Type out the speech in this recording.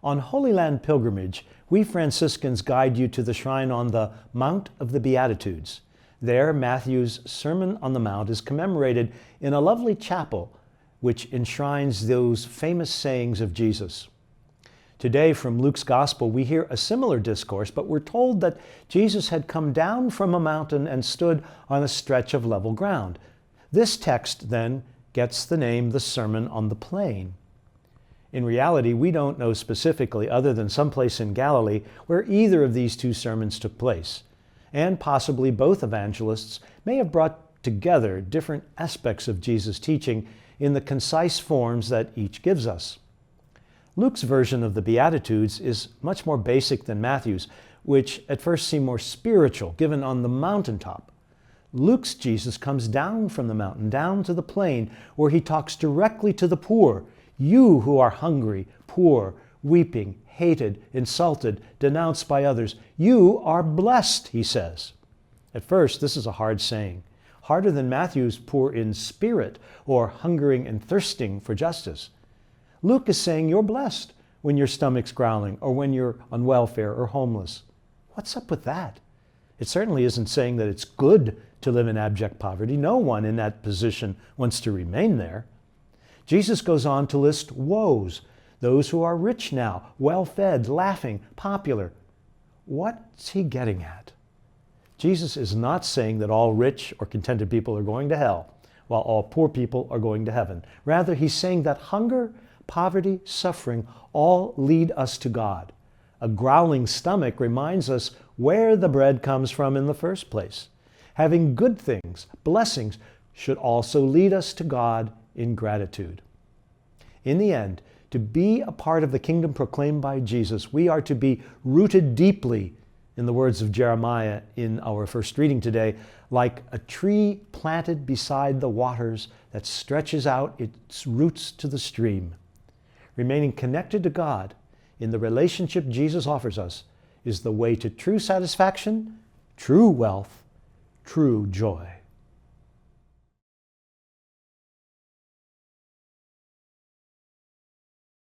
On Holy Land pilgrimage, we Franciscans guide you to the shrine on the Mount of the Beatitudes. There, Matthew's Sermon on the Mount is commemorated in a lovely chapel which enshrines those famous sayings of Jesus. Today, from Luke's Gospel, we hear a similar discourse, but we're told that Jesus had come down from a mountain and stood on a stretch of level ground. This text, then, gets the name the Sermon on the Plain. In reality, we don't know specifically, other than someplace in Galilee, where either of these two sermons took place. And possibly both evangelists may have brought together different aspects of Jesus' teaching in the concise forms that each gives us. Luke's version of the Beatitudes is much more basic than Matthew's, which at first seem more spiritual, given on the mountaintop. Luke's Jesus comes down from the mountain, down to the plain, where he talks directly to the poor. You who are hungry, poor, weeping, hated, insulted, denounced by others, you are blessed, he says. At first, this is a hard saying, harder than Matthew's poor in spirit or hungering and thirsting for justice. Luke is saying you're blessed when your stomach's growling or when you're on welfare or homeless. What's up with that? It certainly isn't saying that it's good to live in abject poverty. No one in that position wants to remain there. Jesus goes on to list woes, those who are rich now, well-fed, laughing, popular. What's he getting at? Jesus is not saying that all rich or contented people are going to hell, while all poor people are going to heaven. Rather, he's saying that hunger, poverty, suffering all lead us to God. A growling stomach reminds us where the bread comes from in the first place. Having good things, blessings, should also lead us to God in gratitude. In the end, to be a part of the kingdom proclaimed by Jesus, we are to be rooted deeply, in the words of Jeremiah in our first reading today, like a tree planted beside the waters that stretches out its roots to the stream. Remaining connected to God in the relationship Jesus offers us is the way to true satisfaction, true wealth, true joy.